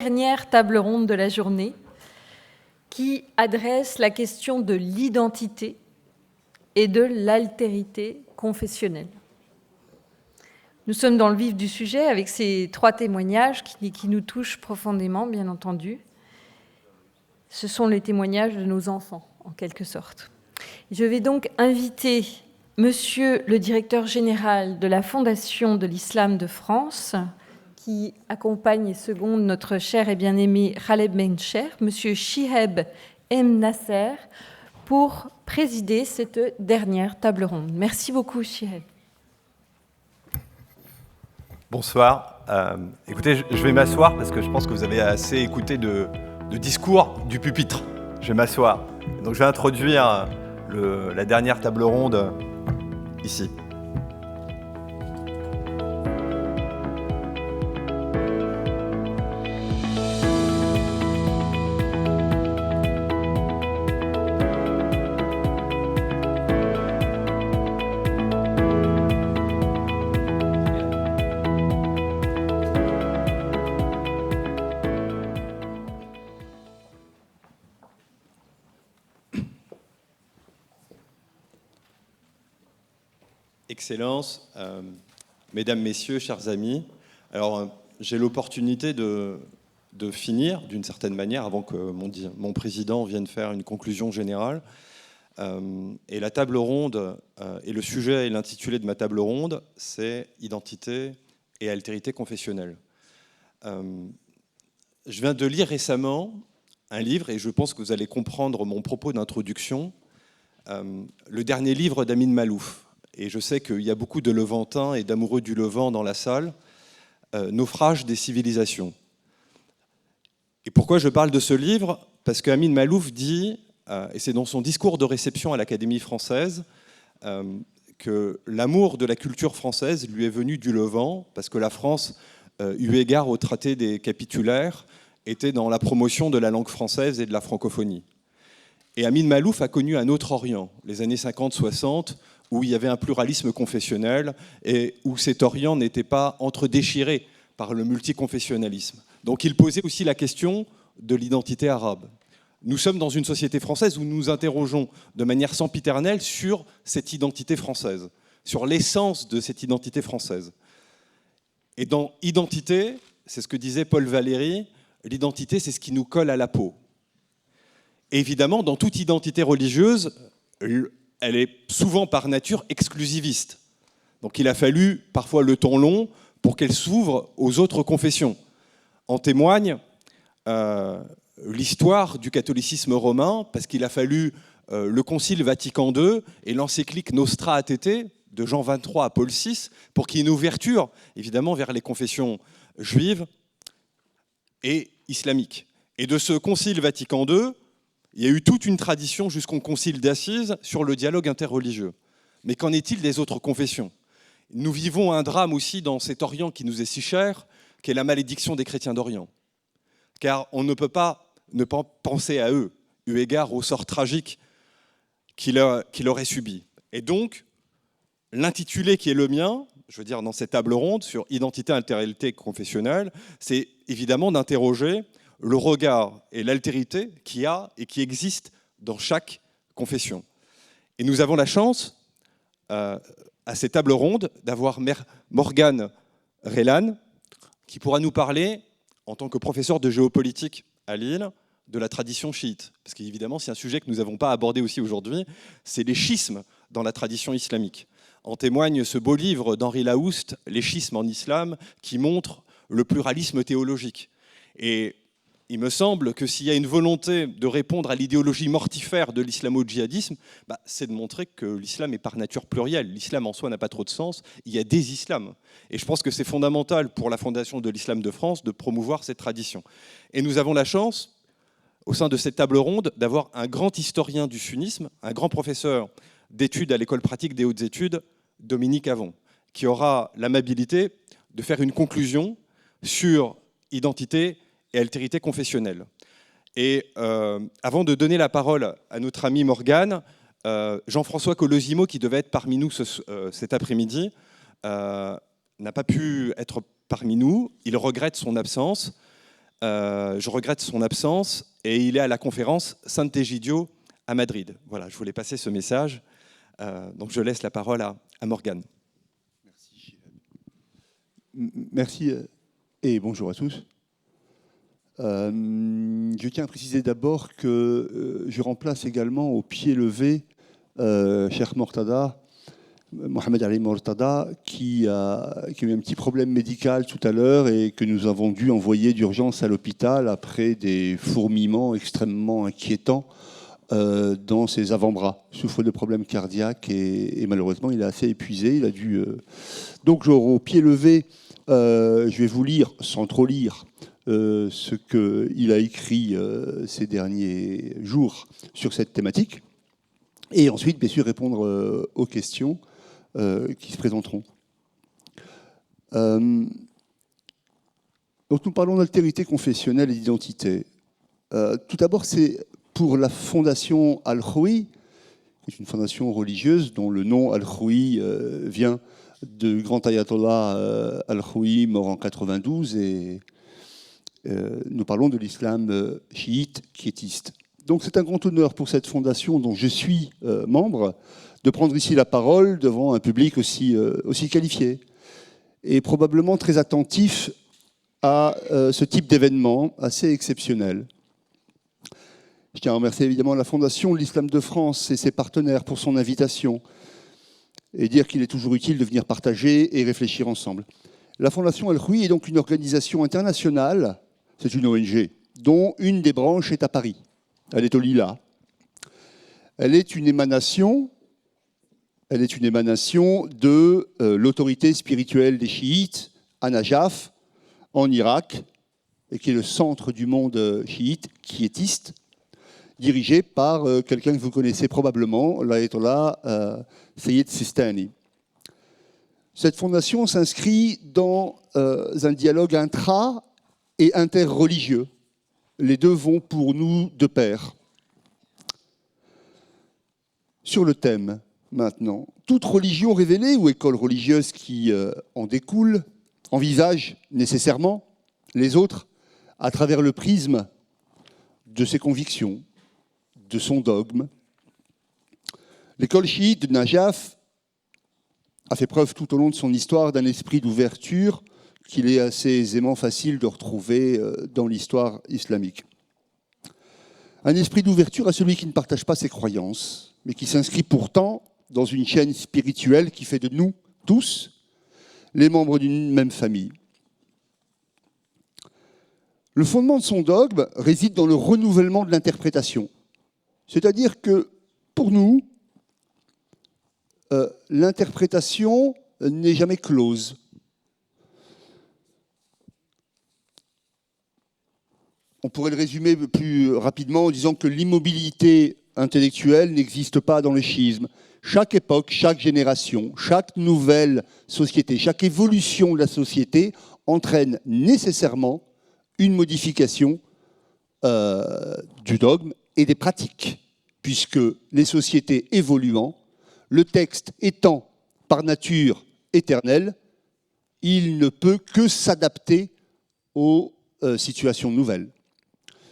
dernière table ronde de la journée qui adresse la question de l'identité et de l'altérité confessionnelle. Nous sommes dans le vif du sujet avec ces 3 témoignages qui nous touchent profondément, bien entendu. Ce sont les témoignages de nos enfants, en quelque sorte. Je vais donc inviter Monsieur le directeur général de la Fondation de l'Islam de France, qui accompagne et seconde notre cher et bien-aimé Khaled Bencher, Monsieur Chiheb M. Nasser, pour présider cette dernière table ronde. Merci beaucoup, Chiheb. Bonsoir. Écoutez, je vais m'asseoir parce que je pense que vous avez assez écouté de discours du pupitre. Je vais m'asseoir. Donc je vais introduire la dernière table ronde ici. Excellences, Mesdames, Messieurs, chers amis, alors j'ai l'opportunité de finir d'une certaine manière avant que mon président vienne faire une conclusion générale. Et la table ronde, et le sujet et l'intitulé de ma table ronde, c'est identité et altérité confessionnelle. Je viens de lire récemment un livre, et je pense que vous allez comprendre mon propos d'introduction, le dernier livre d'Amin Maalouf. Et je sais qu'il y a beaucoup de Levantins et d'amoureux du Levant dans la salle, Naufrage des civilisations. Et pourquoi je parle de ce livre ? Parce qu'Amin Maalouf dit, et c'est dans son discours de réception à l'Académie française, que l'amour de la culture française lui est venu du Levant, parce que la France, eu égard au traité des capitulaires, était dans la promotion de la langue française et de la francophonie. Et Amin Maalouf a connu un autre Orient, les années 50-60, où il y avait un pluralisme confessionnel et où cet Orient n'était pas entredéchiré par le multiconfessionnalisme. Donc il posait aussi la question de l'identité arabe. Nous sommes dans une société française où nous nous interrogeons de manière sempiternelle sur cette identité française, sur l'essence de cette identité française. Et dans identité, c'est ce que disait Paul Valéry, l'identité c'est ce qui nous colle à la peau. Et évidemment, dans toute identité religieuse, elle est souvent par nature exclusiviste. Donc il a fallu parfois le temps long pour qu'elle s'ouvre aux autres confessions. En témoigne l'histoire du catholicisme romain, parce qu'il a fallu le Concile Vatican II et l'encyclique Nostra Aetate de Jean XXIII à Paul VI, pour qu'il y ait une ouverture, évidemment, vers les confessions juives et islamiques. Et de ce Concile Vatican II, il y a eu toute une tradition jusqu'au concile d'Assise sur le dialogue interreligieux. Mais qu'en est-il des autres confessions ? Nous vivons un drame aussi dans cet Orient qui nous est si cher, qui est la malédiction des chrétiens d'Orient. Car on ne peut pas ne pas penser à eux, eu égard au sort tragique qu'il aurait subi. Et donc, l'intitulé qui est le mien, je veux dire dans cette table ronde sur identité, altérité confessionnelle, c'est évidemment d'interroger le regard et l'altérité qu'il y a et qui existe dans chaque confession. Et nous avons la chance, à cette table ronde, d'avoir Morgane Reylan, qui pourra nous parler, en tant que professeur de géopolitique à Lille, de la tradition chiite. Parce qu'évidemment, c'est un sujet que nous n'avons pas abordé aussi aujourd'hui, c'est les schismes dans la tradition islamique. En témoigne ce beau livre d'Henri Laoust, Les schismes en islam, qui montre le pluralisme théologique. Et il me semble que s'il y a une volonté de répondre à l'idéologie mortifère de l'islamo-djihadisme, c'est de montrer que l'islam est par nature pluriel. L'islam en soi n'a pas trop de sens, il y a des islams. Et je pense que c'est fondamental pour la Fondation de l'Islam de France de promouvoir cette tradition. Et nous avons la chance, au sein de cette table ronde, d'avoir un grand historien du sunnisme, un grand professeur d'études à l'École pratique des hautes études, Dominique Avon, qui aura l'amabilité de faire une conclusion sur identité et altérité confessionnelle. Et avant de donner la parole à notre ami Morgane, Jean-François Colosimo, qui devait être parmi nous cet après-midi, n'a pas pu être parmi nous. Il regrette son absence. Je regrette son absence et il est à la conférence Sant'Egidio à Madrid. Voilà, je voulais passer ce message. Donc je laisse la parole à Morgane. Merci et bonjour à tous. Je tiens à préciser d'abord que je remplace également au pied levé Cheikh Mortada, Mohamed Ali Mortada, qui a eu un petit problème médical tout à l'heure et que nous avons dû envoyer d'urgence à l'hôpital après des fourmillements extrêmement inquiétants dans ses avant-bras. Il souffre de problèmes cardiaques et malheureusement il est assez épuisé. Il a dû donc au pied levé, je vais vous lire sans trop lire ce qu'il a écrit ces derniers jours sur cette thématique et ensuite bien sûr répondre aux questions qui se présenteront. Donc nous parlons d'altérité confessionnelle et d'identité. Tout d'abord, c'est pour la fondation Al-Khoui, qui est une fondation religieuse dont le nom Al-Khoui vient de grand ayatollah Al-Khoui, mort en 92, et nous parlons de l'islam chiite quiétiste. Donc c'est un grand honneur pour cette fondation dont je suis membre de prendre ici la parole devant un public aussi qualifié et probablement très attentif à ce type d'événement assez exceptionnel. Je tiens à remercier évidemment la Fondation de l'Islam de France et ses partenaires pour son invitation et dire qu'il est toujours utile de venir partager et réfléchir ensemble. La Fondation Al-Khoui est donc une organisation internationale, c'est une ONG, dont une des branches est à Paris. Elle est au Lila. Elle est une émanation de l'autorité spirituelle des chiites à Najaf, en Irak, et qui est le centre du monde chiite, quiétiste, dirigé par quelqu'un que vous connaissez probablement, l'ayatollah Sayyid Sistani. Cette fondation s'inscrit dans un dialogue intra- et interreligieux. Les deux vont pour nous de pair. Sur le thème, maintenant, toute religion révélée ou école religieuse qui en découle envisage nécessairement les autres à travers le prisme de ses convictions, de son dogme. L'école chiite de Najaf a fait preuve tout au long de son histoire d'un esprit d'ouverture qu'il est assez aisément facile de retrouver dans l'histoire islamique. Un esprit d'ouverture à celui qui ne partage pas ses croyances, mais qui s'inscrit pourtant dans une chaîne spirituelle qui fait de nous, tous, les membres d'une même famille. Le fondement de son dogme réside dans le renouvellement de l'interprétation. C'est-à-dire que, pour nous, l'interprétation n'est jamais close. On pourrait le résumer plus rapidement en disant que l'immobilité intellectuelle n'existe pas dans le schisme. Chaque époque, chaque génération, chaque nouvelle société, chaque évolution de la société entraîne nécessairement une modification du dogme et des pratiques, puisque les sociétés évoluant, le texte étant par nature éternel, il ne peut que s'adapter aux situations nouvelles.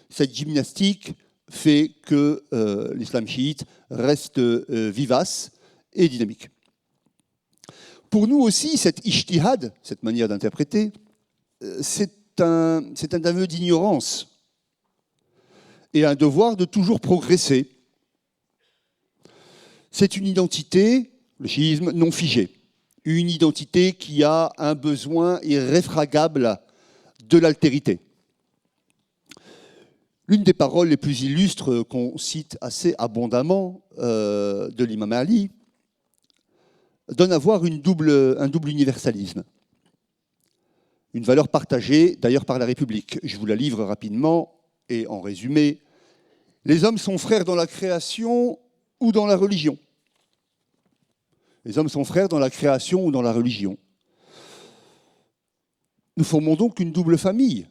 Cette gymnastique fait que l'islam chiite reste vivace et dynamique. Pour nous aussi, cette ijtihad, cette manière d'interpréter, c'est un aveu d'ignorance et un devoir de toujours progresser. C'est une identité, le chiisme, non figée, une identité qui a un besoin irréfragable de l'altérité. L'une des paroles les plus illustres qu'on cite assez abondamment de l'imam Ali donne à voir un double universalisme. Une valeur partagée d'ailleurs par la République. Je vous la livre rapidement et en résumé. Les hommes sont frères dans la création ou dans la religion. Les hommes sont frères dans la création ou dans la religion. Nous formons donc une double famille.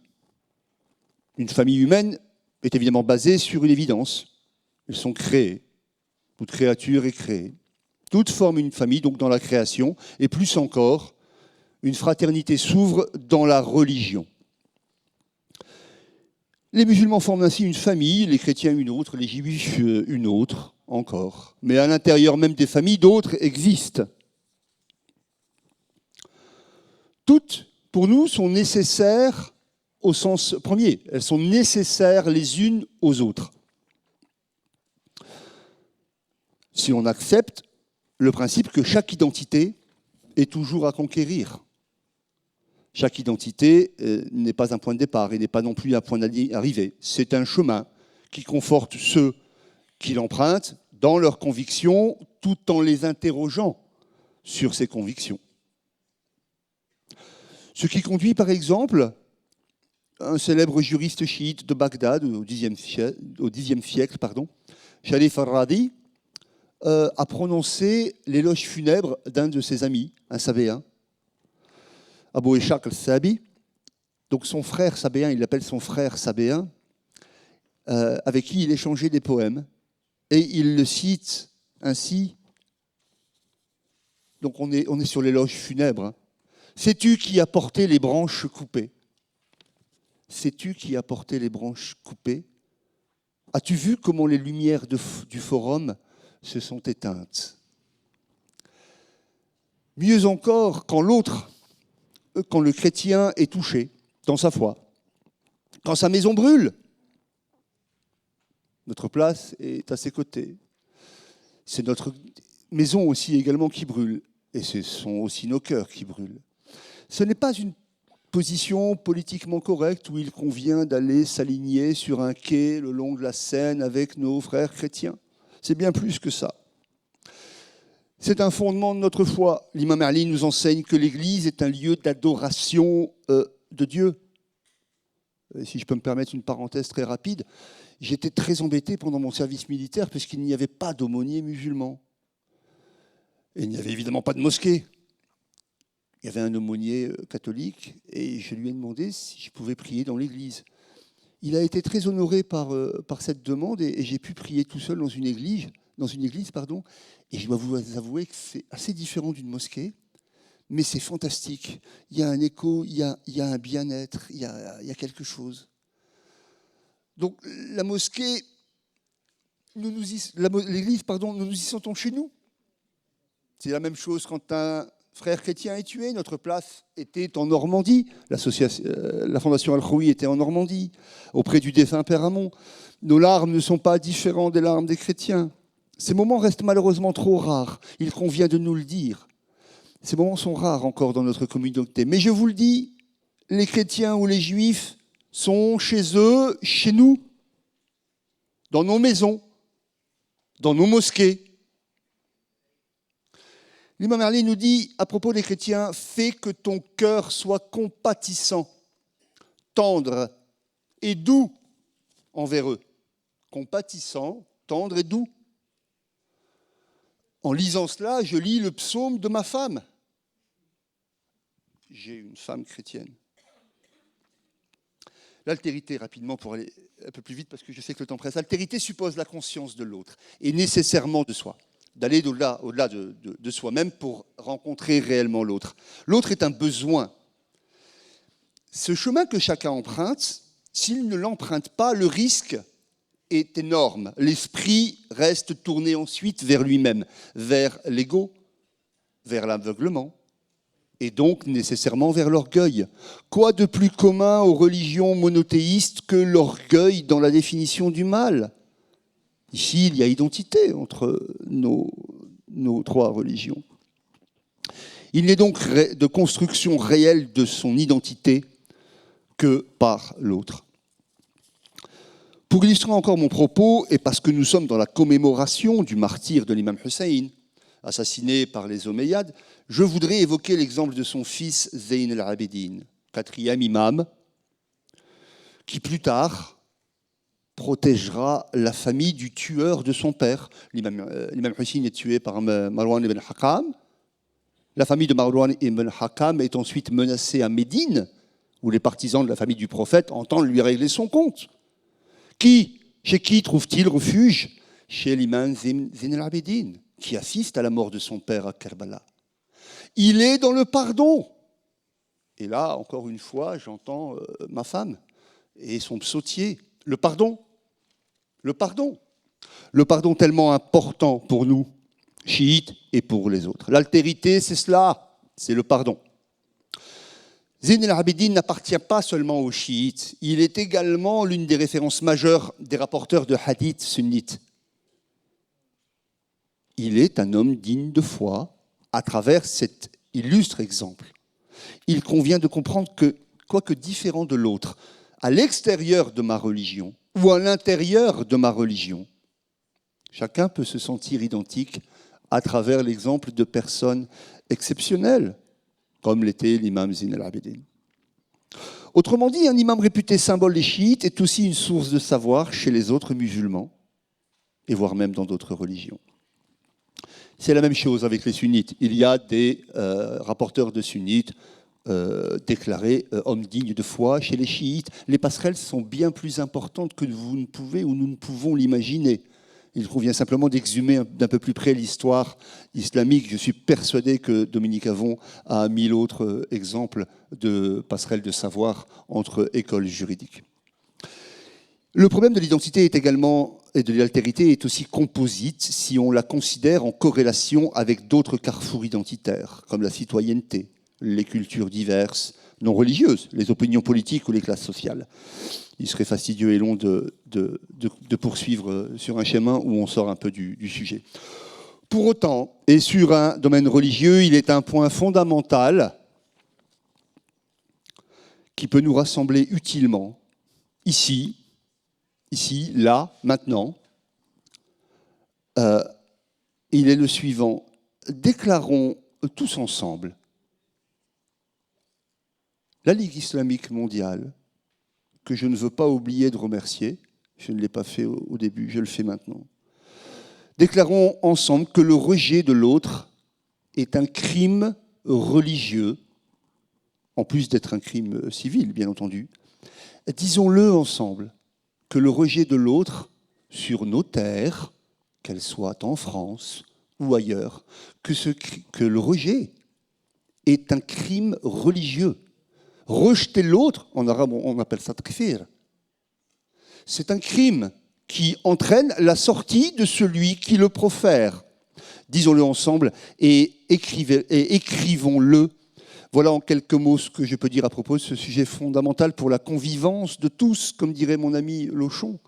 Une famille humaine est évidemment basée sur une évidence. Elles sont créées. Toute créature est créée. Toutes forment une famille, donc dans la création, et plus encore, une fraternité s'ouvre dans la religion. Les musulmans forment ainsi une famille, les chrétiens une autre, les juifs une autre encore. Mais à l'intérieur même des familles, d'autres existent. Toutes, pour nous, sont nécessaires au sens premier. Elles sont nécessaires les unes aux autres. Si on accepte le principe que chaque identité est toujours à conquérir. Chaque identité n'est pas un point de départ et n'est pas non plus un point d'arrivée. C'est un chemin qui conforte ceux qui l'empruntent dans leurs convictions tout en les interrogeant sur ces convictions. Ce qui conduit, par exemple, un célèbre juriste chiite de Bagdad au Xe siècle, Sharif al-Radi, a prononcé l'éloge funèbre d'un de ses amis, un sabéen, Abu Ishaq al-Sabi. Donc son frère sabéen, il l'appelle son frère sabéen, avec qui il échangeait des poèmes. Et il le cite ainsi. Donc on est sur l'éloge funèbre. Hein. Sais-tu qui a porté les branches coupées? Sais-tu qui a porté les branches coupées? As-tu vu comment les lumières du forum se sont éteintes? Mieux encore, quand le chrétien est touché dans sa foi, quand sa maison brûle, notre place est à ses côtés. C'est notre maison aussi également qui brûle, et ce sont aussi nos cœurs qui brûlent. Ce n'est pas une position politiquement correcte où il convient d'aller s'aligner sur un quai le long de la Seine avec nos frères chrétiens. C'est bien plus que ça. C'est un fondement de notre foi. L'imam Ali nous enseigne que l'Église est un lieu d'adoration de Dieu. Et si je peux me permettre une parenthèse très rapide, j'étais très embêté pendant mon service militaire parce qu'il n'y avait pas d'aumônier musulman. Et il n'y avait évidemment pas de mosquée. Il y avait un aumônier catholique et je lui ai demandé si je pouvais prier dans l'église. Il a été très honoré par cette demande et j'ai pu prier tout seul dans une église, et je dois vous avouer que c'est assez différent d'une mosquée, mais c'est fantastique. Il y a un écho, il y a un bien-être, il y a quelque chose. Donc la mosquée, l'église, nous nous y sentons chez nous. C'est la même chose quand un frère chrétien est tué. Notre place était en Normandie. La Fondation Al-Khoui était en Normandie, auprès du défunt Père Hamon. Nos larmes ne sont pas différentes des larmes des chrétiens. Ces moments restent malheureusement trop rares. Il convient de nous le dire. Ces moments sont rares encore dans notre communauté. Mais je vous le dis, les chrétiens ou les juifs sont chez eux, chez nous, dans nos maisons, dans nos mosquées. L'imam Ali nous dit, à propos des chrétiens, fais que ton cœur soit compatissant, tendre et doux envers eux. Compatissant, tendre et doux. En lisant cela, je lis le psaume de ma femme. J'ai une femme chrétienne. L'altérité, rapidement, pour aller un peu plus vite, parce que je sais que le temps presse. L'altérité suppose la conscience de l'autre, et nécessairement de soi. D'aller au-delà de soi-même pour rencontrer réellement l'autre. L'autre est un besoin. Ce chemin que chacun emprunte, s'il ne l'emprunte pas, le risque est énorme. L'esprit reste tourné ensuite vers lui-même, vers l'ego, vers l'aveuglement, et donc nécessairement vers l'orgueil. Quoi de plus commun aux religions monothéistes que l'orgueil dans la définition du mal ? Ici, il y a identité entre nos trois religions. Il n'est donc de construction réelle de son identité que par l'autre. Pour illustrer encore mon propos, et parce que nous sommes dans la commémoration du martyre de l'imam Hussein, assassiné par les Omeyyades, je voudrais évoquer l'exemple de son fils Zayn al-Abidin, 4e imam, qui plus tard protégera la famille du tueur de son père. L'imam Hussein est tué par Marwan ibn Hakam. La famille de Marwan ibn Hakam est ensuite menacée à Médine, où les partisans de la famille du prophète entendent lui régler son compte. Chez qui trouve-t-il refuge? Chez l'imam Zayn al-Abidin, qui assiste à la mort de son père à Kerbala. Il est dans le pardon. Et là, encore une fois, j'entends ma femme. et son psautier, le pardon. Le pardon. Le pardon tellement important pour nous, chiites, et pour les autres. L'altérité, c'est cela, c'est le pardon. Zayn al-Abidin n'appartient pas seulement aux chiites, il est également l'une des références majeures des rapporteurs de hadith sunnites. Il est un homme digne de foi à travers cet illustre exemple. Il convient de comprendre que, quoique différent de l'autre, à l'extérieur de ma religion ou à l'intérieur de ma religion, chacun peut se sentir identique à travers l'exemple de personnes exceptionnelles, comme l'était l'imam Zayn al-Abidin. Autrement dit, un imam réputé symbole des chiites est aussi une source de savoir chez les autres musulmans, et voire même dans d'autres religions. C'est la même chose avec les sunnites. Il y a des rapporteurs de sunnites déclarés hommes dignes de foi. Chez les chiites, les passerelles sont bien plus importantes que vous ne pouvez ou nous ne pouvons l'imaginer. Il convient simplement d'exhumer d'un peu plus près l'histoire islamique. Je suis persuadé que Dominique Avon a 1000 autres exemples de passerelles de savoir entre écoles juridiques. Le problème de l'identité est également, et de l'altérité est aussi composite si on la considère en corrélation avec d'autres carrefours identitaires, comme la citoyenneté, les cultures diverses, non religieuses, les opinions politiques ou les classes sociales. Il serait fastidieux et long de poursuivre sur un chemin où on sort un peu du sujet. Pour autant, et sur un domaine religieux, il est un point fondamental qui peut nous rassembler utilement, ici, là, maintenant. Il est le suivant. Déclarons tous ensemble la Ligue islamique mondiale, que je ne veux pas oublier de remercier, je ne l'ai pas fait au début, je le fais maintenant. Déclarons ensemble que le rejet de l'autre est un crime religieux, en plus d'être un crime civil, bien entendu. Disons-le ensemble, que le rejet de l'autre sur nos terres, qu'elles soient en France ou ailleurs, que le rejet est un crime religieux. Rejeter l'autre, en arabe on appelle ça takfir. C'est un crime qui entraîne la sortie de celui qui le profère. Disons-le ensemble et écrivons-le. Voilà en quelques mots ce que je peux dire à propos de ce sujet fondamental pour la convivence de tous, comme dirait mon ami Lochon.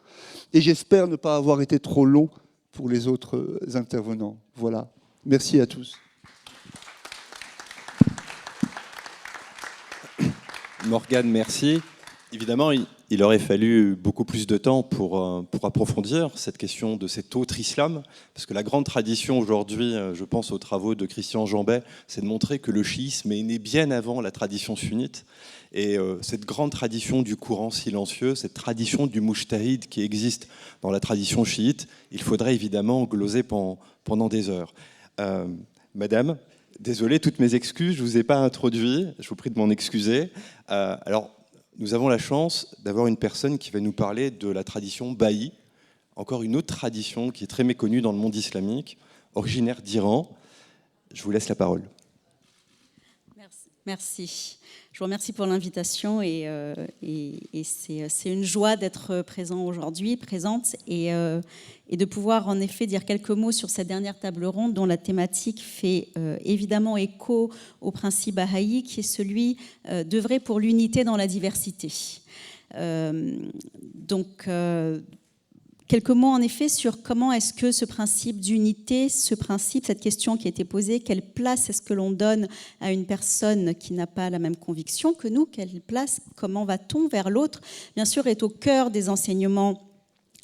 Et j'espère ne pas avoir été trop long pour les autres intervenants. Voilà. Merci à tous. Morgane, merci. Évidemment, il aurait fallu beaucoup plus de temps pour approfondir cette question de cet autre islam, parce que la grande tradition aujourd'hui, je pense aux travaux de Christian Jambet, c'est de montrer que le chiisme est né bien avant la tradition sunnite. Et cette grande tradition du courant silencieux, cette tradition du mujtahid qui existe dans la tradition chiite, il faudrait évidemment gloser pendant des heures. Madame, désolé, toutes mes excuses, je ne vous ai pas introduit, je vous prie de m'en excuser. Alors, nous avons la chance d'avoir une personne qui va nous parler de la tradition baï, encore une autre tradition qui est très méconnue dans le monde islamique, originaire d'Iran. Je vous laisse la parole. Merci. Je vous remercie pour l'invitation et c'est une joie d'être présente et de pouvoir en effet dire quelques mots sur cette dernière table ronde dont la thématique fait évidemment écho au principe bahaï qui est celui d'œuvrer pour l'unité dans la diversité. Quelques mots en effet sur comment est-ce que ce principe d'unité, cette question qui a été posée, quelle place est-ce que l'on donne à une personne qui n'a pas la même conviction que nous, quelle place, comment va-t-on vers l'autre, bien sûr est au cœur des enseignements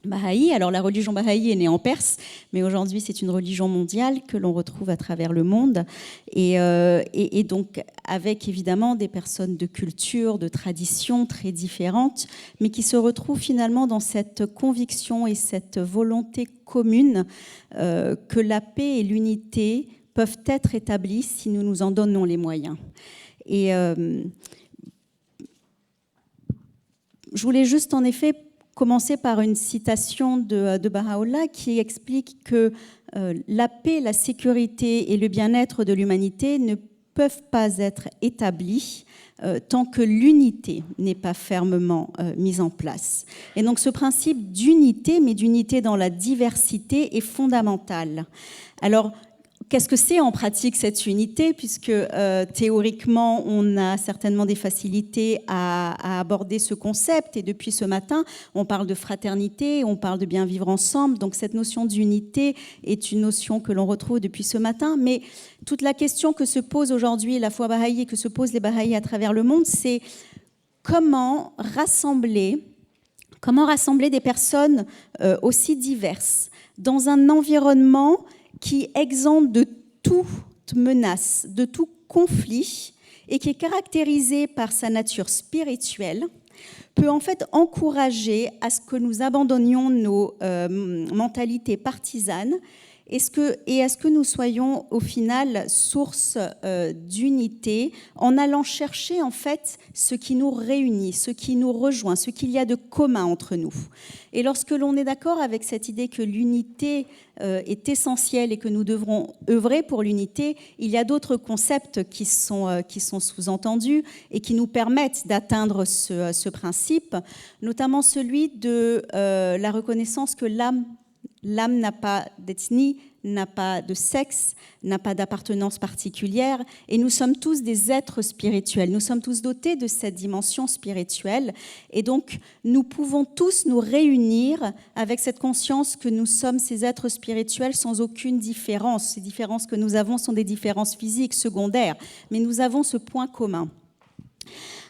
bahaï. Alors la religion bahaï est née en Perse, mais aujourd'hui c'est une religion mondiale que l'on retrouve à travers le monde et donc avec évidemment des personnes de culture, de traditions très différentes, mais qui se retrouvent finalement dans cette conviction et cette volonté commune que la paix et l'unité peuvent être établies si nous nous en donnons les moyens. Et je voulais juste en effet commencer par une citation de Baha'u'llah qui explique que la paix, la sécurité et le bien-être de l'humanité ne peuvent pas être établies tant que l'unité n'est pas fermement mise en place. Et donc ce principe d'unité, mais d'unité dans la diversité, est fondamental. Alors, qu'est-ce que c'est en pratique cette unité? Puisque théoriquement, on a certainement des facilités à aborder ce concept. Et depuis ce matin, on parle de fraternité, on parle de bien vivre ensemble. Donc cette notion d'unité est une notion que l'on retrouve depuis ce matin. Mais toute la question que se pose aujourd'hui la foi bahaï et que se posent les bahaïs à travers le monde, c'est comment rassembler des personnes aussi diverses dans un environnement qui exempte de toute menace, de tout conflit, et qui est caractérisé par sa nature spirituelle, peut en fait encourager à ce que nous abandonnions nos mentalités partisanes et à ce que nous soyons au final source d'unité en allant chercher en fait ce qui nous réunit, ce qui nous rejoint, ce qu'il y a de commun entre nous. Et lorsque l'on est d'accord avec cette idée que l'unité est essentielle et que nous devrons œuvrer pour l'unité, il y a d'autres concepts qui sont sous-entendus et qui nous permettent d'atteindre ce principe, notamment celui de la reconnaissance que l'âme n'a pas d'ethnie, n'a pas de sexe, n'a pas d'appartenance particulière, et nous sommes tous des êtres spirituels. Nous sommes tous dotés de cette dimension spirituelle, et donc nous pouvons tous nous réunir avec cette conscience que nous sommes ces êtres spirituels sans aucune différence. Ces différences que nous avons sont des différences physiques secondaires, mais nous avons ce point commun.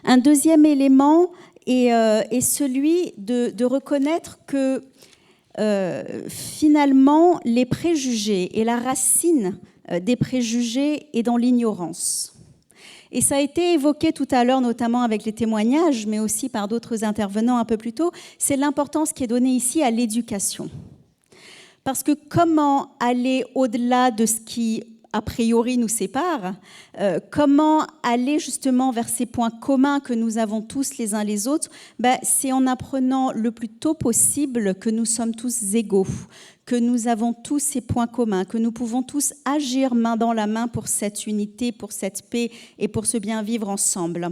Un deuxième élément est celui de reconnaître que finalement, les préjugés et la racine des préjugés est dans l'ignorance. Et ça a été évoqué tout à l'heure, notamment avec les témoignages, mais aussi par d'autres intervenants un peu plus tôt, c'est l'importance qui est donnée ici à l'éducation. Parce que comment aller au-delà de ce qui a priori nous sépare, comment aller justement vers ces points communs que nous avons tous les uns les autres, c'est en apprenant le plus tôt possible que nous sommes tous égaux, que nous avons tous ces points communs, que nous pouvons tous agir main dans la main pour cette unité, pour cette paix et pour ce bien vivre ensemble.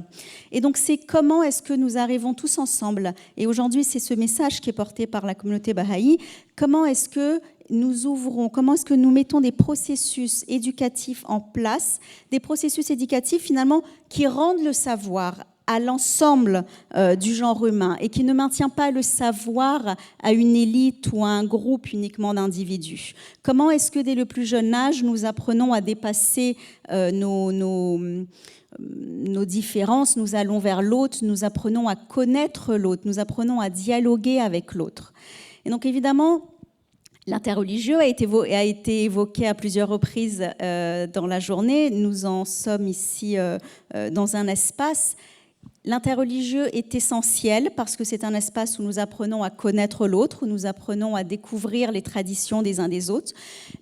Et donc c'est comment est-ce que nous arrivons tous ensemble, et aujourd'hui c'est ce message qui est porté par la communauté bahaï, comment est-ce que nous ouvrons, comment est-ce que nous mettons des processus éducatifs en place, des processus éducatifs finalement qui rendent le savoir à l'ensemble du genre humain et qui ne maintient pas le savoir à une élite ou à un groupe uniquement d'individus. Comment est-ce que dès le plus jeune âge, nous apprenons à dépasser nos différences, nous allons vers l'autre, nous apprenons à connaître l'autre, nous apprenons à dialoguer avec l'autre. Et donc évidemment, l'interreligieux a été évoqué à plusieurs reprises dans la journée. Nous en sommes ici dans un espace. L'interreligieux est essentiel parce que c'est un espace où nous apprenons à connaître l'autre, où nous apprenons à découvrir les traditions des uns des autres.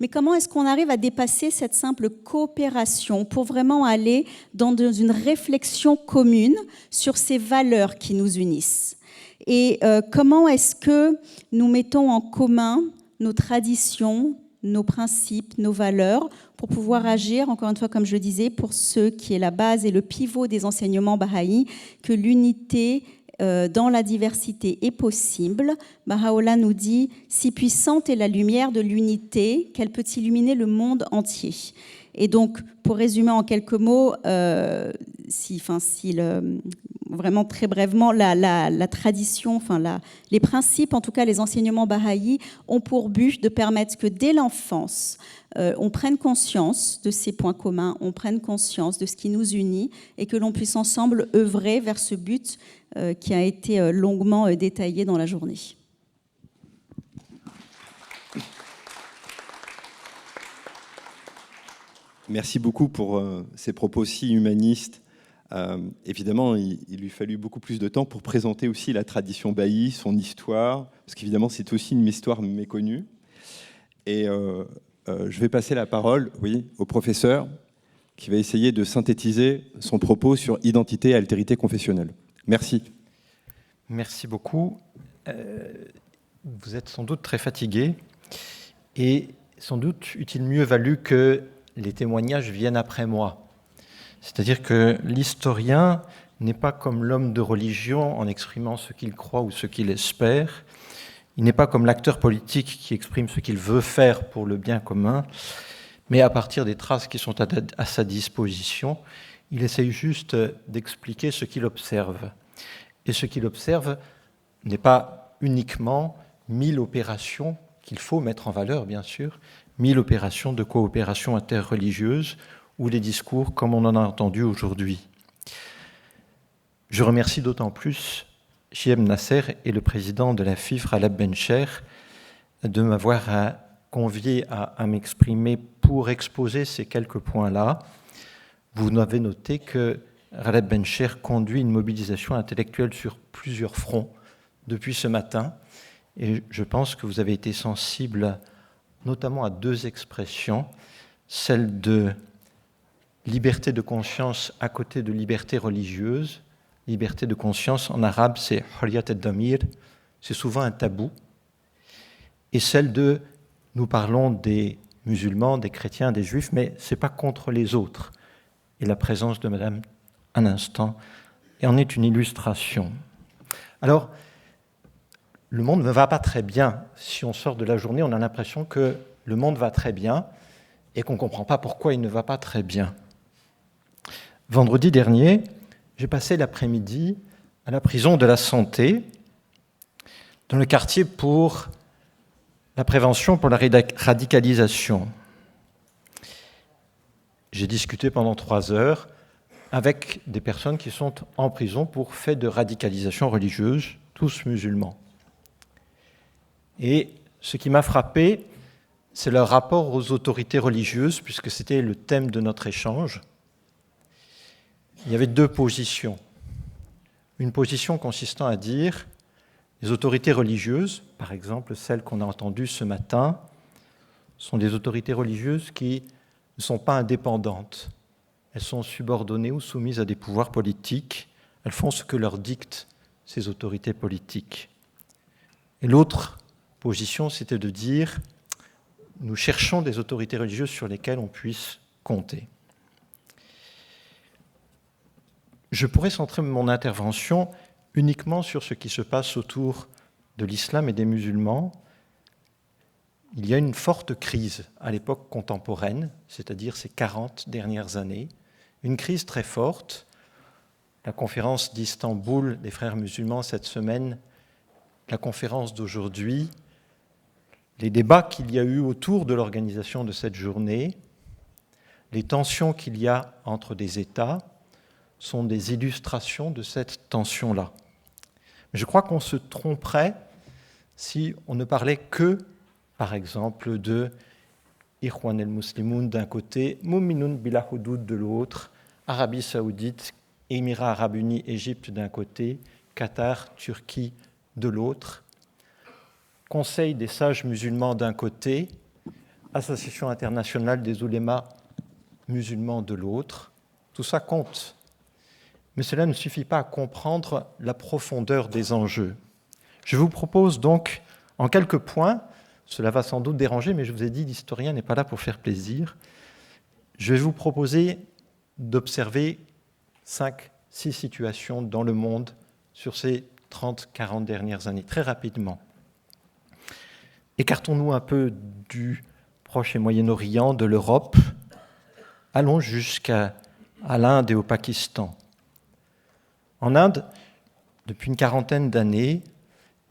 Mais comment est-ce qu'on arrive à dépasser cette simple coopération pour vraiment aller dans une réflexion commune sur ces valeurs qui nous unissent? Et comment est-ce que nous mettons en commun nos traditions, nos principes, nos valeurs, pour pouvoir agir, encore une fois, comme je le disais, pour ce qui est la base et le pivot des enseignements bahaïs, que l'unité dans la diversité est possible. Baha'u'llah nous dit « Si puissante est la lumière de l'unité qu'elle peut illuminer le monde entier ». Et donc, pour résumer en quelques mots, vraiment très brièvement, la tradition, les principes, en tout cas les enseignements bahaïs, ont pour but de permettre que dès l'enfance, on prenne conscience de ces points communs, on prenne conscience de ce qui nous unit et que l'on puisse ensemble œuvrer vers ce but qui a été longuement détaillé dans la journée. Merci beaucoup pour ces propos si humanistes. Évidemment, il lui fallut beaucoup plus de temps pour présenter aussi la tradition bahaï, son histoire, parce qu'évidemment, c'est aussi une histoire méconnue. Et je vais passer la parole au professeur qui va essayer de synthétiser son propos sur identité et altérité confessionnelle. Merci. Merci beaucoup. Vous êtes sans doute très fatigué et sans doute eût-il mieux valu que les témoignages viennent après moi. C'est-à-dire que l'historien n'est pas comme l'homme de religion en exprimant ce qu'il croit ou ce qu'il espère. Il n'est pas comme l'acteur politique qui exprime ce qu'il veut faire pour le bien commun, mais à partir des traces qui sont à sa disposition, il essaye juste d'expliquer ce qu'il observe. Et ce qu'il observe n'est pas uniquement 1000 opérations qu'il faut mettre en valeur, bien sûr, 1000 opérations de coopération interreligieuse ou les discours comme on en a entendu aujourd'hui. Je remercie d'autant plus Chiem Nasser et le président de la FIF, Raleb Bencher, de m'avoir convié à m'exprimer pour exposer ces quelques points-là. Vous avez noté que Raleb Bencher conduit une mobilisation intellectuelle sur plusieurs fronts depuis ce matin, et je pense que vous avez été sensible notamment à 2 expressions, celle de liberté de conscience à côté de liberté religieuse. Liberté de conscience, en arabe, c'est Hurriyat ad-Damir, c'est souvent un tabou, et celle de nous parlons des musulmans, des chrétiens, des juifs, mais ce n'est pas contre les autres. Et la présence de Madame, un instant, en est une illustration. Alors, le monde ne va pas très bien. Si on sort de la journée, on a l'impression que le monde va très bien et qu'on ne comprend pas pourquoi il ne va pas très bien. Vendredi dernier, j'ai passé l'après-midi à la prison de la Santé, dans le quartier pour la prévention pour la radicalisation. J'ai discuté pendant 3 heures avec des personnes qui sont en prison pour faits de radicalisation religieuse, tous musulmans. Et ce qui m'a frappé, c'est leur rapport aux autorités religieuses, puisque c'était le thème de notre échange. Il y avait 2 positions. Une position consistant à dire les autorités religieuses, par exemple celles qu'on a entendues ce matin, sont des autorités religieuses qui ne sont pas indépendantes. Elles sont subordonnées ou soumises à des pouvoirs politiques. Elles font ce que leur dictent ces autorités politiques. Et l'autre position, c'était de dire nous cherchons des autorités religieuses sur lesquelles on puisse compter. Je pourrais centrer mon intervention uniquement sur ce qui se passe autour de l'islam et des musulmans. Il y a une forte crise à l'époque contemporaine, c'est-à-dire ces 40 dernières années, une crise très forte. La conférence d'Istanbul des frères musulmans cette semaine, la conférence d'aujourd'hui, les débats qu'il y a eu autour de l'organisation de cette journée, les tensions qu'il y a entre des États, sont des illustrations de cette tension-là. Je crois qu'on se tromperait si on ne parlait que, par exemple, de Ikhwan el-Muslimun d'un côté, Mu'minun bila Hudud de l'autre, Arabie Saoudite, Émirats Arabes Unis, Égypte d'un côté, Qatar, Turquie de l'autre, Conseil des sages musulmans d'un côté, Association internationale des oulémas musulmans de l'autre. Tout ça compte. Mais cela ne suffit pas à comprendre la profondeur des enjeux. Je vous propose donc, en quelques points, cela va sans doute déranger, mais je vous ai dit, l'historien n'est pas là pour faire plaisir. Je vais vous proposer d'observer 5-6 situations dans le monde sur ces 30-40 dernières années, très rapidement. Écartons-nous un peu du Proche et Moyen-Orient, de l'Europe, allons jusqu'à l'Inde et au Pakistan. En Inde, depuis une 40aine d'années,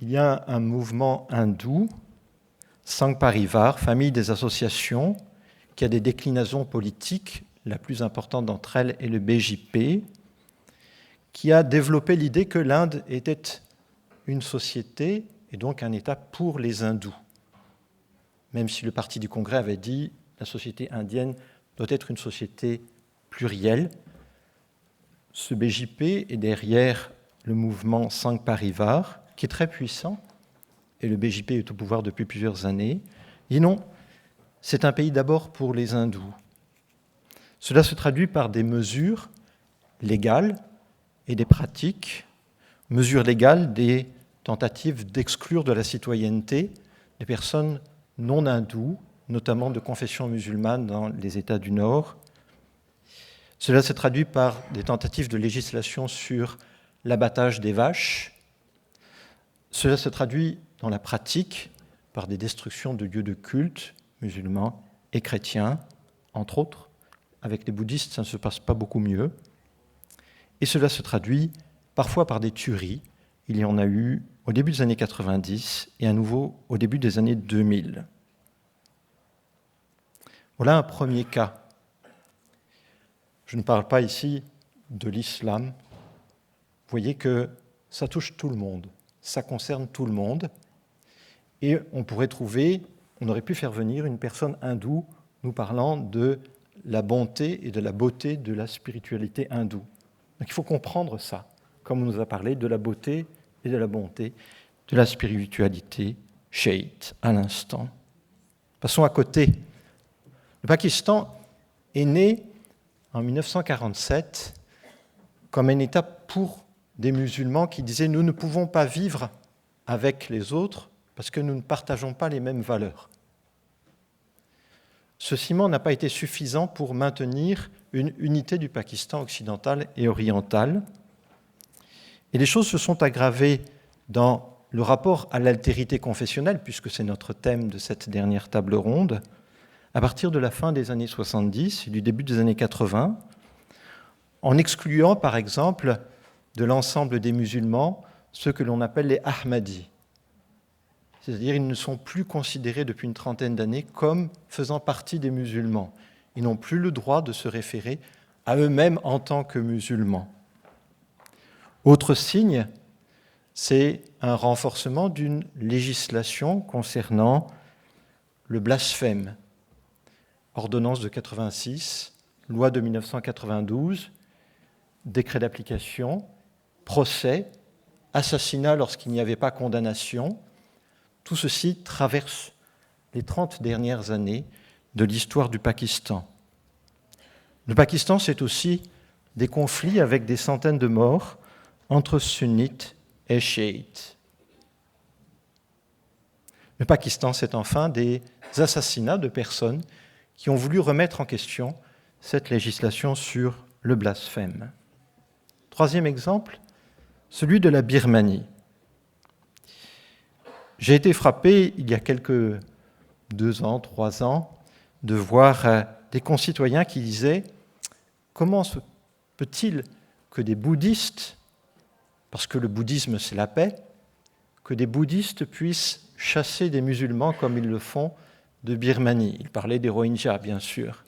il y a un mouvement hindou, Sangh Parivar, famille des associations, qui a des déclinaisons politiques. La plus importante d'entre elles est le BJP, qui a développé l'idée que l'Inde était une société et donc un État pour les hindous. Même si le parti du Congrès avait dit que la société indienne doit être une société plurielle, ce BJP est derrière le mouvement Sangh Parivar, qui est très puissant, et le BJP est au pouvoir depuis plusieurs années. Et non, c'est un pays d'abord pour les hindous. Cela se traduit par des mesures légales et des pratiques. Mesures légales, des tentatives d'exclure de la citoyenneté des personnes non hindoues, notamment de confession musulmane dans les États du Nord. Cela se traduit par des tentatives de législation sur l'abattage des vaches. Cela se traduit dans la pratique par des destructions de lieux de culte musulmans et chrétiens, entre autres. Avec les bouddhistes, ça ne se passe pas beaucoup mieux. Et cela se traduit parfois par des tueries. Il y en a eu au début des années 90 et à nouveau au début des années 2000. Voilà un premier cas. Je ne parle pas ici de l'islam. Vous voyez que ça touche tout le monde, ça concerne tout le monde. Et on pourrait trouver, on aurait pu faire venir une personne hindoue nous parlant de la bonté et de la beauté de la spiritualité hindoue. Donc il faut comprendre ça, comme on nous a parlé de la beauté et de la bonté de la spiritualité chiite à l'instant. Passons à côté. Le Pakistan est né en 1947 comme un État pour des musulmans qui disaient « nous ne pouvons pas vivre avec les autres parce que nous ne partageons pas les mêmes valeurs ». Ce ciment n'a pas été suffisant pour maintenir une unité du Pakistan occidental et oriental. Et les choses se sont aggravées dans le rapport à l'altérité confessionnelle, puisque c'est notre thème de cette dernière table ronde, à partir de la fin des années 70 et du début des années 80, en excluant par exemple de l'ensemble des musulmans ceux que l'on appelle les Ahmadis. C'est-à-dire qu'ils ne sont plus considérés depuis une trentaine d'années comme faisant partie des musulmans. Ils n'ont plus le droit de se référer à eux-mêmes en tant que musulmans. Autre signe, c'est un renforcement d'une législation concernant le blasphème. Ordonnance de 86, loi de 1992, décret d'application, procès, assassinat lorsqu'il n'y avait pas condamnation. Tout ceci traverse les 30 dernières années de l'histoire du Pakistan. Le Pakistan, c'est aussi des conflits avec des centaines de morts entre sunnites et chiites. Le Pakistan, c'est enfin des assassinats de personnes qui ont voulu remettre en question cette législation sur le blasphème. Troisième exemple, celui de la Birmanie. J'ai été frappé, il y a quelques 2 ans, 3 ans, de voir des concitoyens qui disaient « Comment se peut-il que des bouddhistes, parce que le bouddhisme c'est la paix, que des bouddhistes puissent chasser des musulmans comme ils le font de Birmanie ?» Ils parlaient des Rohingyas, bien sûr.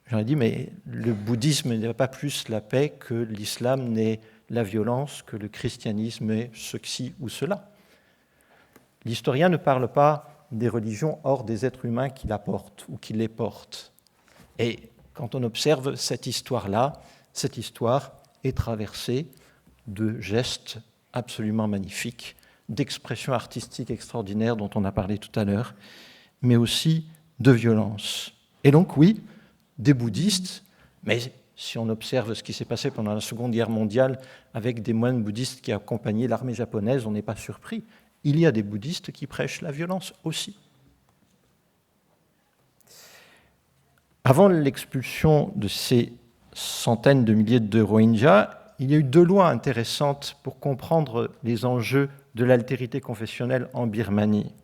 J'aurais dit « Mais le bouddhisme n'est pas plus la paix que l'islam n'est la violence, que le christianisme est ceci ou cela. » L'historien ne parle pas des religions hors des êtres humains qui la portent ou qui les portent. Et quand on observe cette histoire-là, cette histoire est traversée de gestes absolument magnifiques, d'expressions artistiques extraordinaires dont on a parlé tout à l'heure, mais aussi de violence. Et donc oui, des bouddhistes, mais si on observe ce qui s'est passé pendant la Seconde Guerre mondiale avec des moines bouddhistes qui accompagnaient l'armée japonaise, on n'est pas surpris. Il y a des bouddhistes qui prêchent la violence aussi. Avant l'expulsion de ces centaines de milliers de Rohingyas, il y a eu 2 lois intéressantes pour comprendre les enjeux de l'altérité confessionnelle en Birmanie.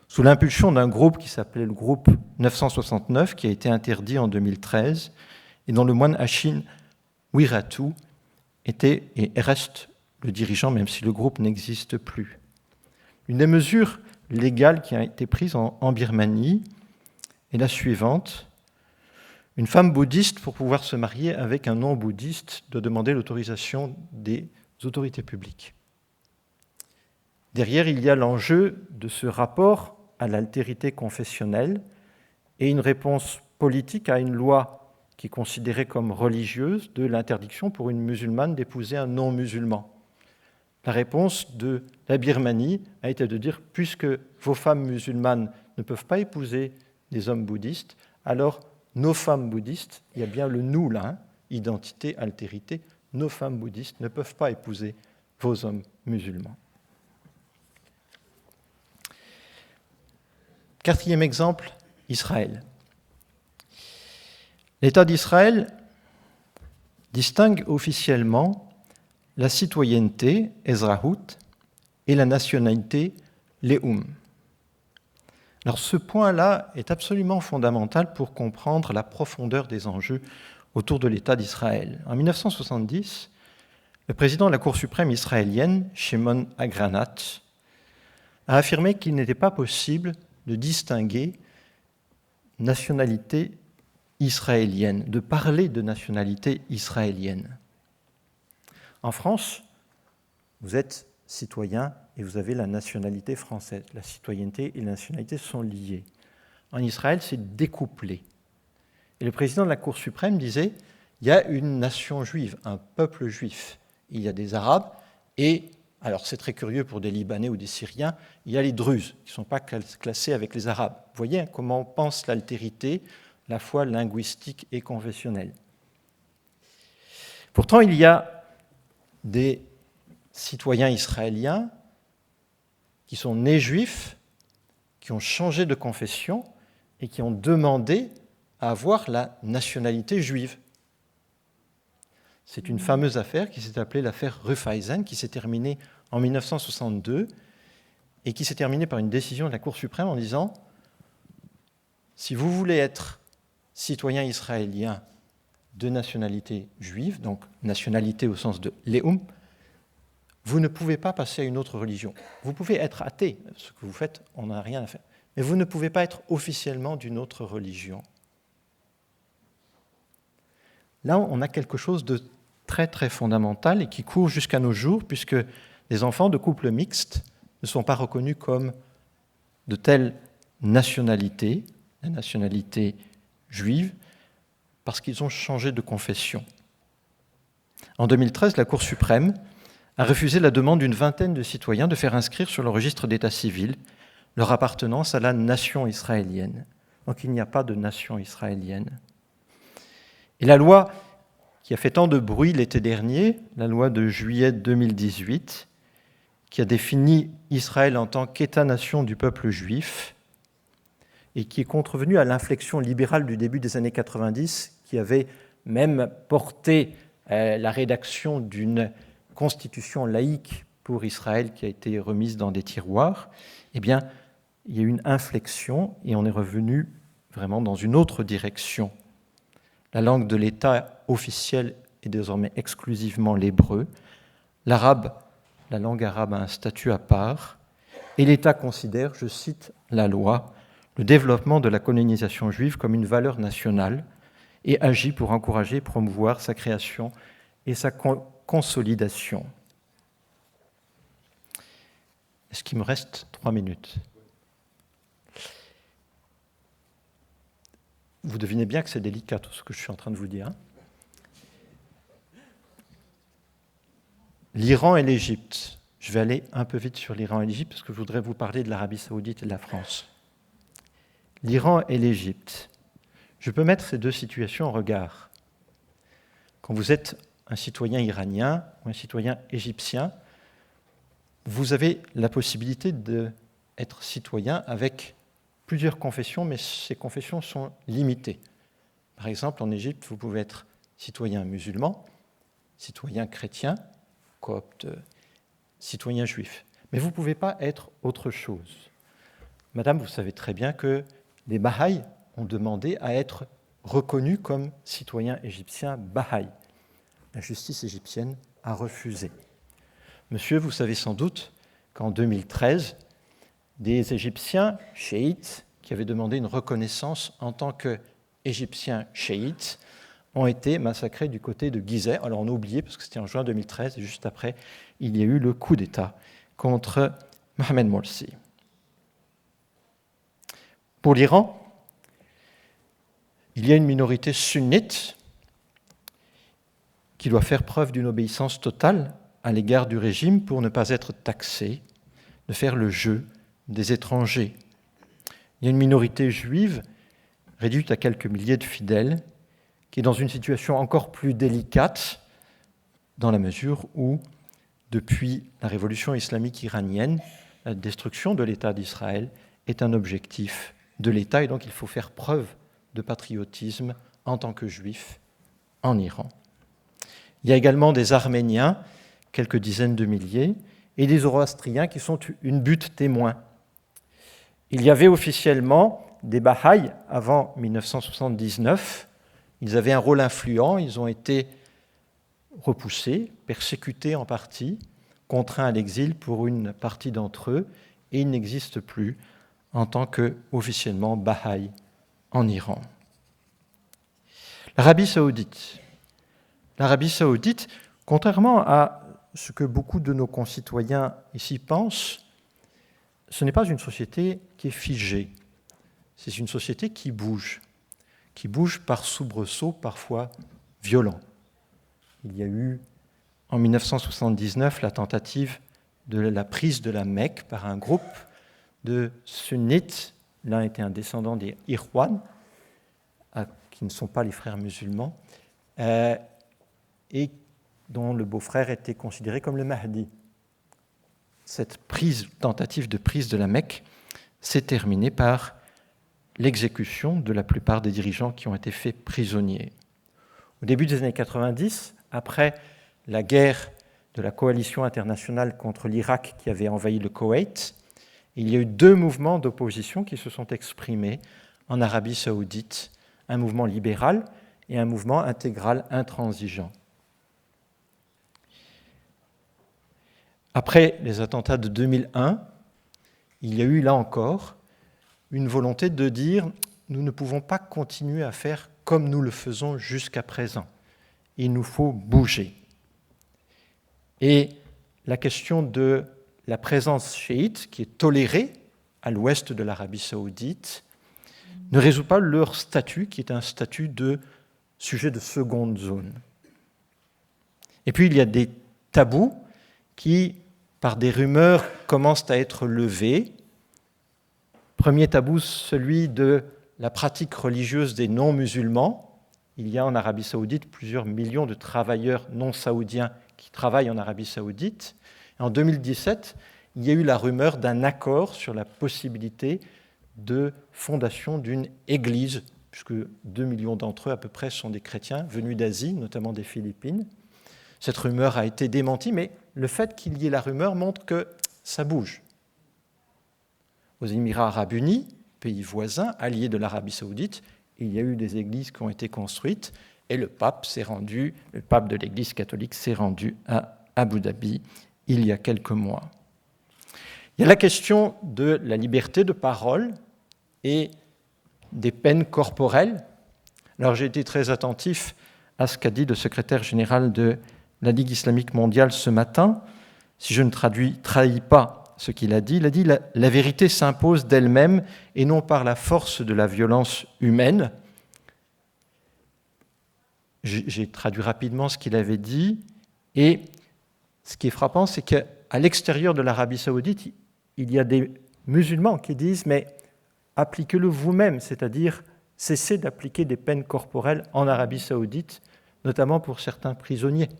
Sous l'impulsion d'un groupe qui s'appelait le groupe 969, qui a été interdit en 2013, et dont le moine Ashin Wiratu était et reste le dirigeant, même si le groupe n'existe plus. Une des mesures légales qui a été prise en Birmanie est la suivante. Une femme bouddhiste, pour pouvoir se marier avec un non-bouddhiste, doit demander l'autorisation des autorités publiques. Derrière, il y a l'enjeu de ce rapport à l'altérité confessionnelle et une réponse politique à une loi qui est considérée comme religieuse de l'interdiction pour une musulmane d'épouser un non-musulman. La réponse de la Birmanie a été de dire « puisque vos femmes musulmanes ne peuvent pas épouser des hommes bouddhistes, alors nos femmes bouddhistes, il y a bien le « nous » là, hein, identité, altérité, nos femmes bouddhistes ne peuvent pas épouser vos hommes musulmans. » 4e exemple, Israël. L'État d'Israël distingue officiellement la citoyenneté, Ezrahut, et la nationalité, Leum. Alors ce point-là est absolument fondamental pour comprendre la profondeur des enjeux autour de l'État d'Israël. En 1970, le président de la Cour suprême israélienne, Shimon Agranat, a affirmé qu'il n'était pas possible de distinguer nationalité israélienne, de parler de nationalité israélienne. En France, vous êtes citoyen et vous avez la nationalité française. La citoyenneté et la nationalité sont liées. En Israël, c'est découplé. Et le président de la Cour suprême disait, il y a une nation juive, un peuple juif. Il y a des Arabes et, alors c'est très curieux pour des Libanais ou des Syriens, il y a les Druzes qui ne sont pas classés avec les Arabes. Vous voyez comment on pense l'altérité, la fois linguistique et confessionnelle. Pourtant, il y a des citoyens israéliens qui sont nés juifs, qui ont changé de confession et qui ont demandé à avoir la nationalité juive. C'est une fameuse affaire qui s'est appelée l'affaire Raiffeisen, qui s'est terminée en 1962 et qui s'est terminée par une décision de la Cour suprême en disant « Si vous voulez être citoyen israélien de nationalité juive, donc nationalité au sens de Leum, vous ne pouvez pas passer à une autre religion. Vous pouvez être athée, ce que vous faites, on n'a rien à faire, mais vous ne pouvez pas être officiellement d'une autre religion. » Là, on a quelque chose de très très fondamental et qui court jusqu'à nos jours, puisque les enfants de couples mixtes ne sont pas reconnus comme de telle nationalité, la nationalité juive, parce qu'ils ont changé de confession. En 2013, la Cour suprême a refusé la demande d'une vingtaine de citoyens de faire inscrire sur le registre d'état civil leur appartenance à la nation israélienne. Donc il n'y a pas de nation israélienne. Et la loi qui a fait tant de bruit l'été dernier, la loi de juillet 2018, qui a défini Israël en tant qu'État-nation du peuple juif, et qui est contrevenue à l'inflexion libérale du début des années 90, qui avait même porté la rédaction d'une constitution laïque pour Israël qui a été remise dans des tiroirs, eh bien, il y a eu une inflexion et on est revenu vraiment dans une autre direction. La langue de l'État officielle est désormais exclusivement l'hébreu. L'arabe, la langue arabe a un statut à part. Et l'État considère, je cite la loi, le développement de la colonisation juive comme une valeur nationale et agit pour encourager et promouvoir sa création et sa consolidation. Est-ce qu'il me reste 3 minutes ? Vous devinez bien que c'est délicat tout ce que je suis en train de vous dire. L'Iran et l'Égypte. Je vais aller un peu vite sur l'Iran et l'Égypte parce que je voudrais vous parler de l'Arabie saoudite et de la France. L'Iran et l'Égypte. Je peux mettre ces deux situations en regard. Quand vous êtes un citoyen iranien ou un citoyen égyptien, vous avez la possibilité d'être citoyen avec plusieurs confessions, mais ces confessions sont limitées. Par exemple, en Égypte, vous pouvez être citoyen musulman, citoyen chrétien, copte, citoyen juif. Mais vous ne pouvez pas être autre chose. Madame, vous savez très bien que les Bahaïs ont demandé à être reconnus comme citoyens égyptiens Bahaïs. La justice égyptienne a refusé. Monsieur, vous savez sans doute qu'en 2013, des Égyptiens chiites qui avaient demandé une reconnaissance en tant qu'Égyptiens chiites ont été massacrés du côté de Gizeh. Alors on a oublié parce que c'était en juin 2013 et juste après, il y a eu le coup d'État contre Mohamed Morsi. Pour l'Iran, il y a une minorité sunnite qui doit faire preuve d'une obéissance totale à l'égard du régime pour ne pas être taxée, de faire le jeu des étrangers. Il y a une minorité juive, réduite à quelques milliers de fidèles, qui est dans une situation encore plus délicate, dans la mesure où, depuis la révolution islamique iranienne, la destruction de l'État d'Israël est un objectif de l'État, et donc il faut faire preuve de patriotisme en tant que juifs en Iran. Il y a également des Arméniens, quelques dizaines de milliers, et des Zoroastriens qui sont une butte témoin. Il y avait officiellement des Bahaïs avant 1979. Ils avaient un rôle influent, ils ont été repoussés, persécutés en partie, contraints à l'exil pour une partie d'entre eux, et ils n'existent plus en tant qu'officiellement Bahaïs en Iran. L'Arabie saoudite. L'Arabie saoudite, contrairement à ce que beaucoup de nos concitoyens ici pensent, ce n'est pas une société qui est figée. C'est une société qui bouge par soubresauts parfois violents. Il y a eu en 1979 la tentative de la prise de la Mecque par un groupe de sunnites. L'un était un descendant des Irwan, qui ne sont pas les frères musulmans, et dont le beau-frère était considéré comme le Mahdi. Cette tentative de prise de la Mecque s'est terminée par l'exécution de la plupart des dirigeants qui ont été faits prisonniers. Au début des années 90, après la guerre de la coalition internationale contre l'Irak qui avait envahi le Koweït, il y a eu 2 mouvements d'opposition qui se sont exprimés en Arabie saoudite, un mouvement libéral et un mouvement intégral intransigeant. Après les attentats de 2001, il y a eu là encore une volonté de dire « nous ne pouvons pas continuer à faire comme nous le faisons jusqu'à présent. Il nous faut bouger ». Et la question de la présence chiite, qui est tolérée à l'ouest de l'Arabie saoudite, ne résout pas leur statut, qui est un statut de sujet de seconde zone. Et puis il y a des tabous qui, par des rumeurs, commencent à être levés. Premier tabou, celui de la pratique religieuse des non-musulmans. Il y a en Arabie saoudite plusieurs millions de travailleurs non saoudiens qui travaillent en Arabie saoudite. En 2017, il y a eu la rumeur d'un accord sur la possibilité de fondation d'une église, puisque 2 millions d'entre eux à peu près sont des chrétiens venus d'Asie, notamment des Philippines. Cette rumeur a été démentie, mais le fait qu'il y ait la rumeur montre que ça bouge. Aux Émirats arabes unis, pays voisins, alliés de l'Arabie saoudite, il y a eu des églises qui ont été construites et le pape de l'Église catholique s'est rendu à Abu Dhabi il y a quelques mois. Il y a la question de la liberté de parole et des peines corporelles. Alors j'ai été très attentif à ce qu'a dit le secrétaire général de la Ligue islamique mondiale ce matin. Si je ne trahis pas ce qu'il a dit la vérité s'impose d'elle-même et non par la force de la violence humaine. J'ai traduit rapidement ce qu'il avait dit, et ce qui est frappant, c'est qu'à l'extérieur de l'Arabie saoudite, il y a des musulmans qui disent « mais appliquez-le vous-même », c'est-à-dire cessez d'appliquer des peines corporelles en Arabie saoudite, notamment pour certains prisonniers.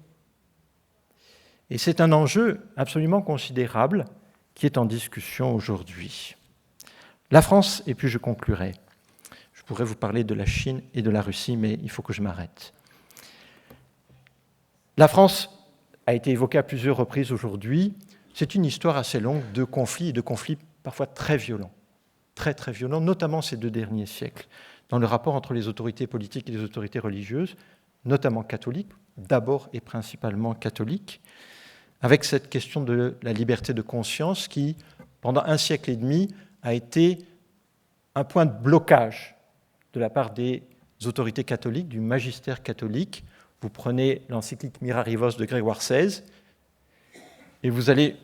Et c'est un enjeu absolument considérable qui est en discussion aujourd'hui. La France, et puis je conclurai. Je pourrais vous parler de la Chine et de la Russie, mais il faut que je m'arrête. La France a été évoquée à plusieurs reprises aujourd'hui. C'est une histoire assez longue de conflits, et de conflits parfois très violents, très violents, notamment ces 2 derniers siècles, dans le rapport entre les autorités politiques et les autorités religieuses, notamment catholiques, d'abord et principalement catholiques, avec cette question de la liberté de conscience qui, pendant 1 siècle et demi, a été un point de blocage de la part des autorités catholiques, du magistère catholique. Vous prenez l'encyclique Mirarivos de Grégoire XVI et vous allez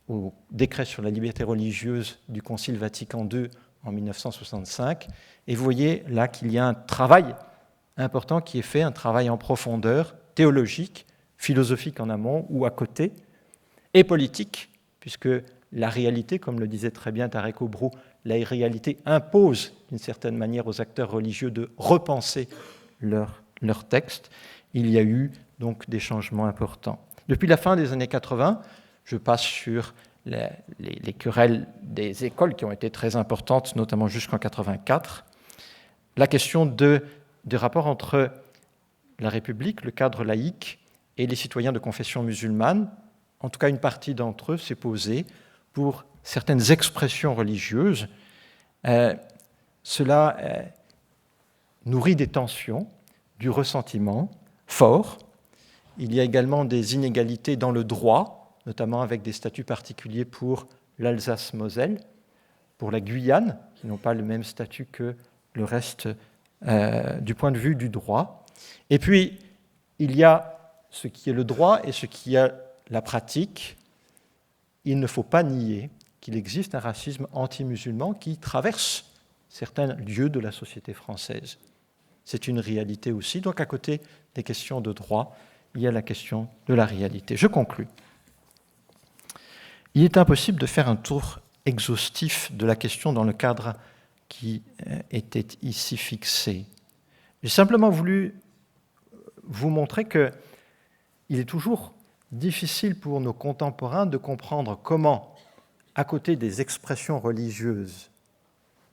au décret sur la liberté religieuse du Concile Vatican II en 1965, et vous voyez là qu'il y a un travail important qui est fait, un travail en profondeur, théologique, philosophique en amont ou à côté, et politique, puisque la réalité, comme le disait très bien Tarek Obrou, la réalité impose d'une certaine manière aux acteurs religieux de repenser leur texte. Il y a eu donc des changements importants. Depuis la fin des années 80, je passe sur les querelles des écoles qui ont été très importantes, notamment jusqu'en 84. la question des rapports entre la République, le cadre laïque, et les citoyens de confession musulmane. En tout cas, une partie d'entre eux s'est posée pour certaines expressions religieuses. Cela nourrit des tensions, du ressentiment fort. Il y a également des inégalités dans le droit, notamment avec des statuts particuliers pour l'Alsace-Moselle, pour la Guyane, qui n'ont pas le même statut que le reste du point de vue du droit. Et puis, il y a ce qui est le droit et ce qui est la pratique. Il ne faut pas nier qu'il existe un racisme anti-musulman qui traverse certains lieux de la société française. C'est une réalité aussi. Donc, à côté des questions de droit, il y a la question de la réalité. Je conclus. Il est impossible de faire un tour exhaustif de la question dans le cadre qui était ici fixé. J'ai simplement voulu vous montrer qu'il est toujours difficile pour nos contemporains de comprendre comment, à côté des expressions religieuses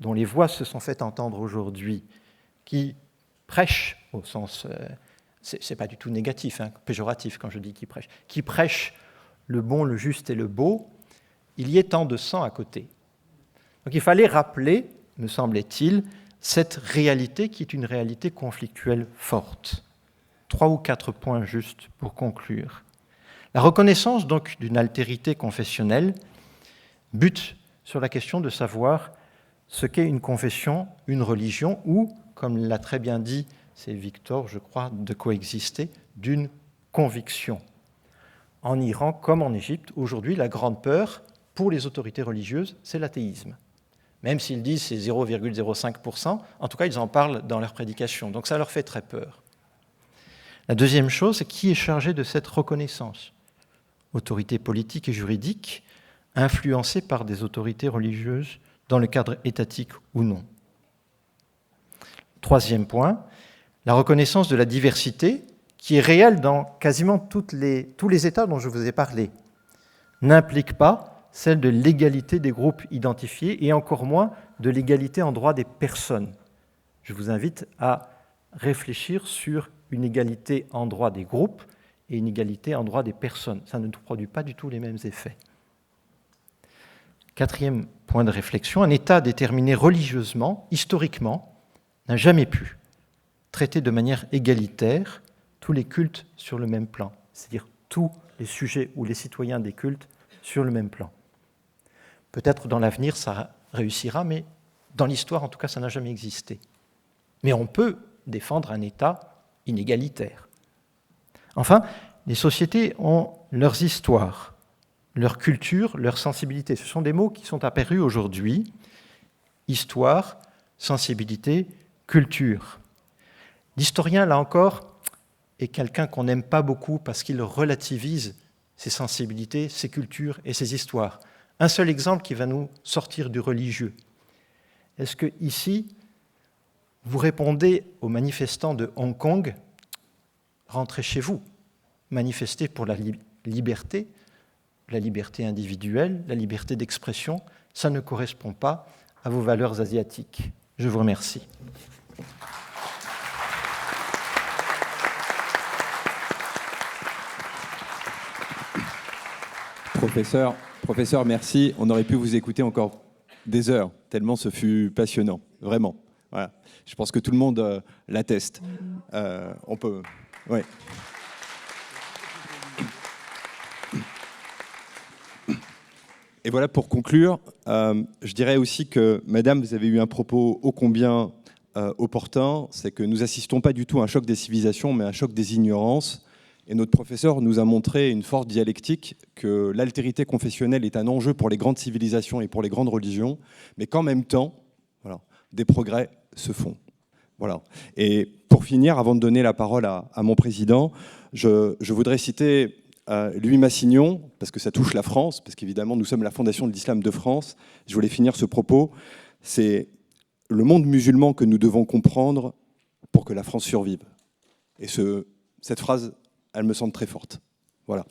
dont les voix se sont fait entendre aujourd'hui, qui prêchent au sens, c'est pas du tout négatif, péjoratif quand je dis qui prêchent le bon, le juste et le beau, il y ait tant de sang à côté. Donc il fallait rappeler, me semblait-il, cette réalité qui est une réalité conflictuelle forte. 3 ou 4 points juste pour conclure. La reconnaissance donc d'une altérité confessionnelle bute sur la question de savoir ce qu'est une confession, une religion, ou, comme l'a très bien dit, c'est Victor, je crois, de coexister, d'une conviction. En Iran comme en Égypte, aujourd'hui, la grande peur pour les autorités religieuses, c'est l'athéisme. Même s'ils disent c'est 0,05%, en tout cas, ils en parlent dans leur prédication. Donc ça leur fait très peur. La deuxième chose, c'est qui est chargé de cette reconnaissance ? Autorités politiques et juridiques, influencées par des autorités religieuses dans le cadre étatique ou non. Troisième point, la reconnaissance de la diversité, qui est réelle dans quasiment tous les États dont je vous ai parlé, n'implique pas celle de l'égalité des groupes identifiés et encore moins de l'égalité en droit des personnes. Je vous invite à réfléchir sur une égalité en droit des groupes et une égalité en droit des personnes. Ça ne produit pas du tout les mêmes effets. Quatrième point de réflexion, un État déterminé religieusement, historiquement, n'a jamais pu traiter de manière égalitaire tous les cultes sur le même plan, c'est-à-dire tous les sujets ou les citoyens des cultes sur le même plan. Peut-être dans l'avenir ça réussira, mais dans l'histoire en tout cas ça n'a jamais existé. Mais on peut défendre un État inégalitaire. Enfin, les sociétés ont leurs histoires, leur culture, leur sensibilité. Ce sont des mots qui sont apparus aujourd'hui. Histoire, sensibilité, culture. L'historien, là encore, est quelqu'un qu'on n'aime pas beaucoup parce qu'il relativise ses sensibilités, ses cultures et ses histoires. Un seul exemple qui va nous sortir du religieux. Est-ce que ici, vous répondez aux manifestants de Hong Kong, rentrez chez vous, manifestez pour la liberté individuelle, la liberté d'expression, ça ne correspond pas à vos valeurs asiatiques. Je vous remercie. Professeur, merci. On aurait pu vous écouter encore des heures, tellement ce fut passionnant, vraiment. Voilà. Je pense que tout le monde l'atteste. On peut... Ouais. Et voilà, pour conclure, je dirais aussi que, madame, vous avez eu un propos ô combien opportun, c'est que nous assistons pas du tout à un choc des civilisations, mais à un choc des ignorances. Et notre professeur nous a montré une forte dialectique, que l'altérité confessionnelle est un enjeu pour les grandes civilisations et pour les grandes religions, mais qu'en même temps, voilà, des progrès se font. Voilà. Et pour finir, avant de donner la parole à mon président, je voudrais citer Louis Massignon, parce que ça touche la France, parce qu'évidemment nous sommes la Fondation de l'Islam de France. Je voulais finir ce propos. C'est le monde musulman que nous devons comprendre pour que la France survive. Et cette phrase, elle me semble très forte. Voilà.